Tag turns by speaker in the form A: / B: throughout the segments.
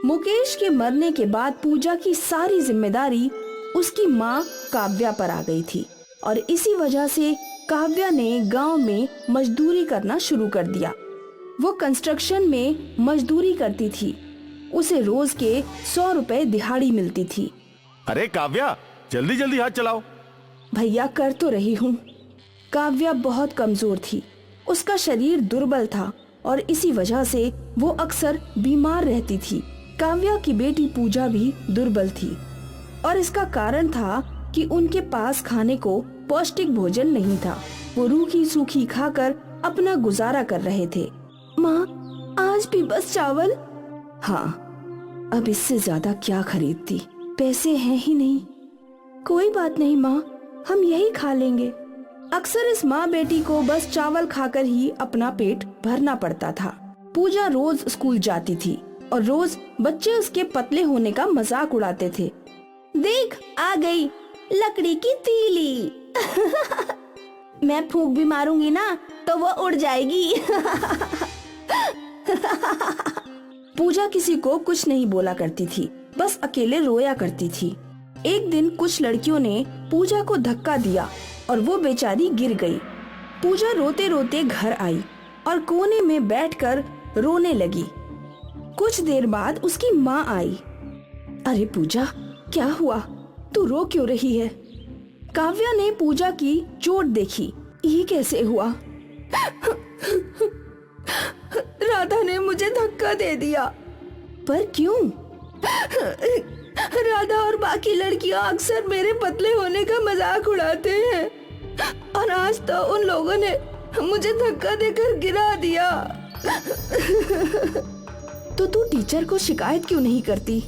A: मुकेश के मरने के बाद पूजा की सारी जिम्मेदारी उसकी माँ काव्या पर आ गई थी और इसी वजह से काव्या ने गांव में मजदूरी करना शुरू कर दिया। वो कंस्ट्रक्शन में मजदूरी करती थी। उसे रोज के 100 रुपए दिहाड़ी मिलती थी।
B: अरे काव्या, जल्दी जल्दी हाथ चलाओ।
A: भैया कर तो रही हूँ। काव्या बहुत कमजोर थी, उसका शरीर दुर्बल था और इसी वजह से वो अक्सर बीमार रहती थी। काव्या की बेटी पूजा भी दुर्बल थी और इसका कारण था कि उनके पास खाने को पौष्टिक भोजन नहीं था। वो रूखी सूखी खाकर अपना गुजारा कर रहे थे। माँ, आज भी बस चावल? हाँ, अब इससे ज्यादा क्या खरीदती, पैसे हैं ही नहीं। कोई बात नहीं माँ, हम यही खा लेंगे। अक्सर इस माँ बेटी को बस चावल खाकर ही अपना पेट भरना पड़ता था। पूजा रोज स्कूल जाती थी और रोज बच्चे उसके पतले होने का मजाक उड़ाते थे। देख, आ गई लकड़ी की तीली। मैं फूंक भी मारूंगी ना तो वो उड़ जाएगी। पूजा किसी को कुछ नहीं बोला करती थी, बस अकेले रोया करती थी। एक दिन कुछ लड़कियों ने पूजा को धक्का दिया और वो बेचारी गिर गई। पूजा रोते रोते घर आई और कोने में बैठकर रोने लगी। कुछ देर बाद उसकी माँ आई। अरे पूजा, क्या हुआ? तू रो क्यों रही है? काव्या ने पूजा की चोट देखी। ये कैसे हुआ? राधा ने मुझे धक्का दे दिया। पर क्यों? राधा और बाकी लड़कियां अक्सर मेरे पतले होने का मजाक उड़ाते हैं और आज तो उन लोगों ने मुझे धक्का देकर गिरा दिया। तो तू टीचर को शिकायत क्यों नहीं करती?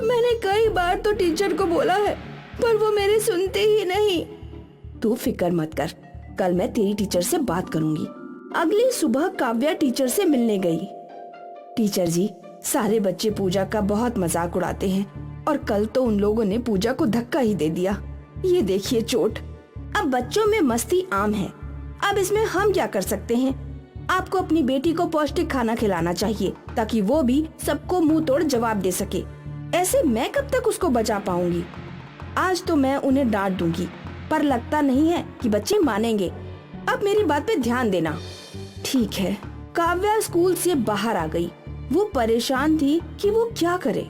A: मैंने कई बार तो टीचर को बोला है, पर वो मेरी सुनती ही नहीं। तू फिक्र मत कर, कल मैं तेरी टीचर से बात करूंगी। अगली सुबह काव्या टीचर से मिलने गई। टीचर जी, सारे बच्चे पूजा का बहुत मजाक उड़ाते हैं और कल तो उन लोगों ने पूजा को धक्का ही दे दिया। ये देखिए चोट। अब बच्चों में मस्ती आम है, अब इसमें हम क्या कर सकते हैं? आपको अपनी बेटी को पौष्टिक खाना खिलाना चाहिए ताकि वो भी सबको मुंह तोड़ जवाब दे सके। ऐसे मैं कब तक उसको बचा पाऊंगी? आज तो मैं उन्हें डांट दूंगी, पर लगता नहीं है कि बच्चे मानेंगे। अब मेरी बात पे ध्यान देना। ठीक है। काव्या स्कूल से बाहर आ गई। वो परेशान थी कि वो क्या करे।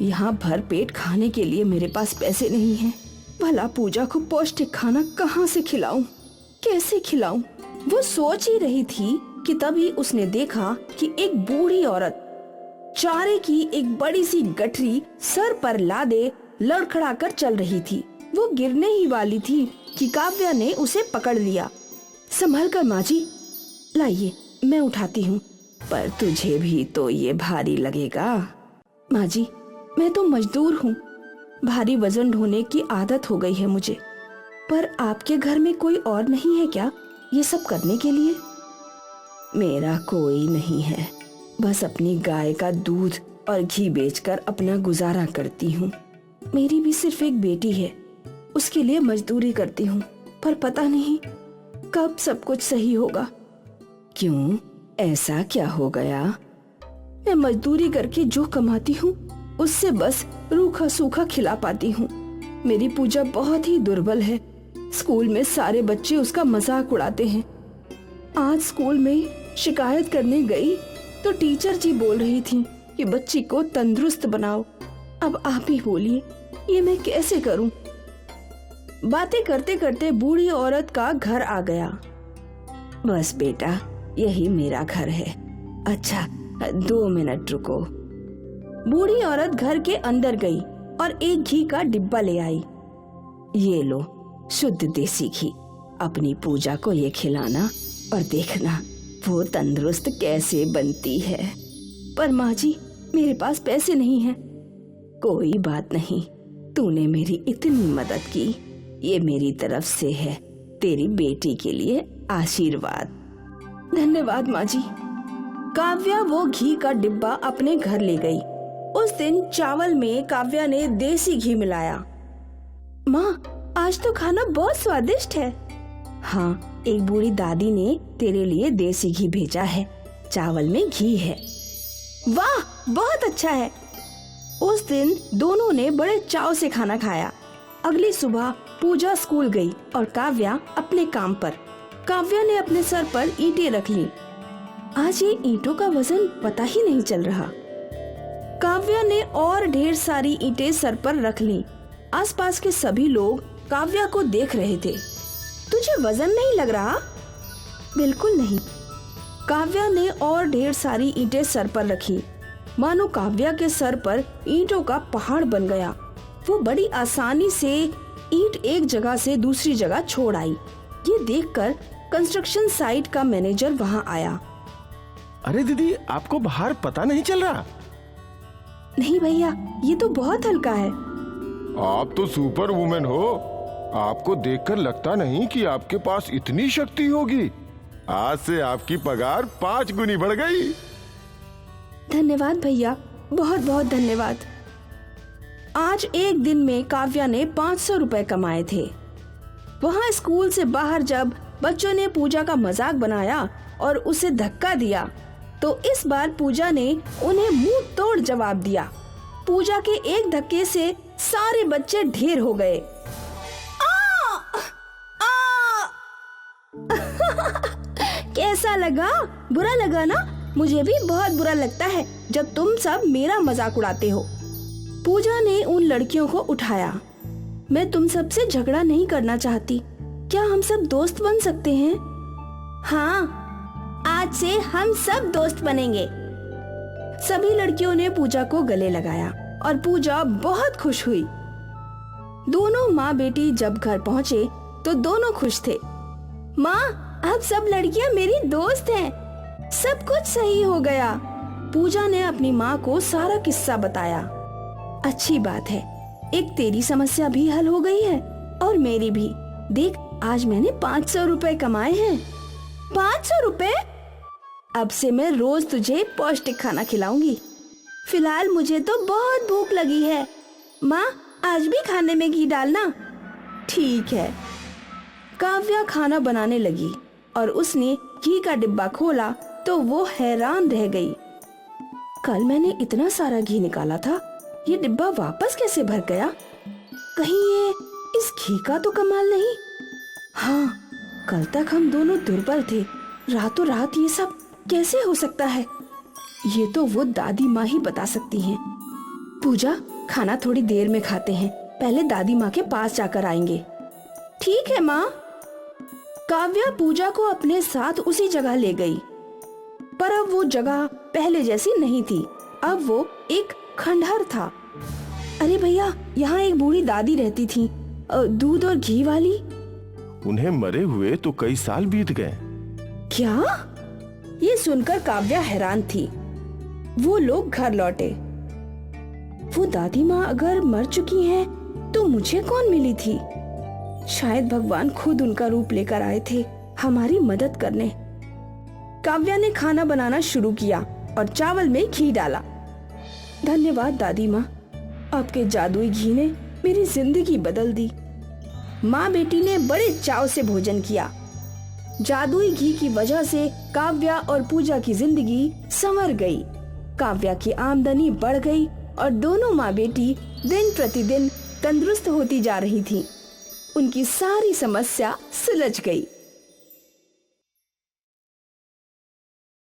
A: यहाँ भर पेट खाने के लिए मेरे पास पैसे नहीं हैं। भला पूजा को पौष्टिक खाना कहाँ से खिलाऊं, कैसे खिलाऊं? वो सोच ही रही थी कि तभी उसने देखा कि एक बूढ़ी औरत चारे की एक बड़ी सी गठरी सर पर लादे लड़खड़ाकर चल रही थी। वो गिरने ही वाली थी कि काव्या ने उसे पकड़ लिया। संभल कर माँ जी, लाइए मैं उठाती हूँ। पर तुझे भी तो ये भारी लगेगा। माँ जी, मैं तो मजदूर हूँ, भारी वजन ढोने की आदत हो गई है मुझे। पर आपके घर में कोई और नहीं है क्या ये सब करने के लिए? मेरा कोई नहीं है, बस अपनी गाय का दूध और घी बेचकर अपना गुजारा करती हूँ। मेरी भी सिर्फ एक बेटी है, उसके लिए मजदूरी करती हूँ, पर पता नहीं कब सब कुछ सही होगा। क्यों, ऐसा क्या हो गया? मैं मजदूरी करके जो कमाती हूँ उससे बस रूखा सूखा खिला पाती हूँ। मेरी पूजा बहुत ही दुर्बल है। स्कूल में सारे बच्चे उसका मजाक उड़ाते हैं। आज स्कूल में शिकायत करने गई तो टीचर जी बोल रही थी कि बच्ची को तंदुरुस्त बनाओ। अब आप ही बोलिए, ये मैं कैसे करूं? बातें करते करते बूढ़ी औरत का घर आ गया। बस बेटा, यही मेरा घर है। अच्छा, 2 मिनट रुको। बूढ़ी औरत घर के अंदर गई और एक घी का डिब्बा ले आई। ये लो, शुद्ध देसी घी। अपनी पूजा को ये खिलाना और देखना वो तंदुरुस्त कैसे बनती है। पर माँ जी, मेरे पास पैसे नहीं हैं। कोई बात नहीं, तूने मेरी इतनी मदद की, ये मेरी तरफ से है, तेरी बेटी के लिए आशीर्वाद। धन्यवाद माँ जी। काव्या वो घी का डिब्बा अपने घर ले गई। उस दिन चावल में काव्या ने देसी घी मिलाया। माँ, आज तो खाना बहुत स्वादिष्ट है। हाँ, एक बूढ़ी दादी ने तेरे लिए देसी घी भेजा है, चावल में घी है। वाह, बहुत अच्छा है। उस दिन दोनों ने बड़े चाव से खाना खाया। अगली सुबह पूजा स्कूल गई और काव्या अपने काम पर। काव्या ने अपने सर पर ईंटें रख ली। आज ये ईंटों का वजन पता ही नहीं चल रहा। काव्या ने और ढेर सारी ईंटें सर पर रख ली। आसपास के सभी लोग काव्या को देख रहे थे। तुझे वजन नहीं लग रहा? बिल्कुल नहीं। काव्या ने और ढेर सारी ईंटें सर पर रखी। मानो काव्या के सर पर ईंटों का पहाड़ बन गया। वो बड़ी आसानी से ईंट एक जगह से दूसरी जगह छोड़ आई। ये देखकर कंस्ट्रक्शन साइट का मैनेजर वहाँ आया।
B: अरे दीदी, आपको बाहर पता नहीं चल रहा?
A: नहीं भैया, ये तो बहुत हल्का है।
C: आप तो सुपर वुमेन हो। आपको देखकर लगता नहीं कि आपके पास इतनी शक्ति होगी।
B: आज से आपकी पगार 5 गुनी बढ़ गई।
A: धन्यवाद भैया, बहुत बहुत धन्यवाद। आज एक दिन में काव्या ने 500 रुपए कमाए थे। वहाँ स्कूल से बाहर जब बच्चों ने पूजा का मजाक बनाया और उसे धक्का दिया, तो इस बार पूजा ने उन्हें मुंह तोड़ जवाब दिया। पूजा के एक धक्के से सारे बच्चे ढेर हो गए। कैसा लगा? बुरा लगा ना? मुझे भी बहुत बुरा लगता है जब तुम सब मेरा मजाक उड़ाते हो। पूजा ने उन लड़कियों को उठाया। मैं तुम सब से झगड़ा नहीं करना चाहती। क्या हम सब दोस्त बन सकते हैं? हाँ, आज से हम सब दोस्त बनेंगे। सभी लड़कियों ने पूजा को गले लगाया और पूजा बहुत खुश हुई। दोनों माँ बेटी जब घर पहुँचे तो दोनों खुश थे। माँ, अब सब लड़कियाँ मेरी दोस्त हैं। सब कुछ सही हो गया। पूजा ने अपनी माँ को सारा किस्सा बताया। अच्छी बात है, एक तेरी समस्या भी हल हो गई है और मेरी भी। देख, आज मैंने 500 रुपए कमाए हैं। 500 रुपए? अब से मैं रोज तुझे पौष्टिक खाना खिलाऊंगी। फिलहाल मुझे तो बहुत भूख लगी है। माँ, आज भी खाने में घी डालना। ठीक है। काव्या खाना बनाने लगी और उसने घी का डिब्बा खोला तो वो हैरान रह गई। कल मैंने इतना सारा घी निकाला था, ये डिब्बा वापस कैसे भर गया? कहीं ये इस घी का तो कमाल नहीं? हाँ, कल तक हम दोनों दुर्बल थे, रातों रात ये सब कैसे हो सकता है? ये तो वो दादी माँ ही बता सकती हैं। पूजा, खाना थोड़ी देर में खाते हैं, पहले दादी माँ के पास जाकर आएंगे। ठीक है माँ। काव्या पूजा को अपने साथ उसी जगह ले गई, पर अब वो जगह पहले जैसी नहीं थी। अब वो एक खंडहर था। अरे भैया, यहाँ एक बूढ़ी दादी रहती थी, दूध और घी वाली।
B: उन्हें मरे हुए तो कई साल बीत गए।
A: क्या? ये सुनकर काव्या हैरान थी। वो लोग घर लौटे। वो दादी माँ अगर मर चुकी हैं, तो मुझे कौन मिली थी? शायद भगवान खुद उनका रूप लेकर आए थे हमारी मदद करने। काव्या ने खाना बनाना शुरू किया और चावल में घी डाला। धन्यवाद दादी माँ, आपके जादुई घी ने मेरी जिंदगी बदल दी। माँ बेटी ने बड़े चाव से भोजन किया। जादुई घी की वजह से काव्या और पूजा की जिंदगी संवर गई। काव्या की आमदनी बढ़ गई और दोनों माँ बेटी दिन प्रतिदिन तंदुरुस्त होती जा रही थीं। उनकी सारी समस्या सुलझ गई।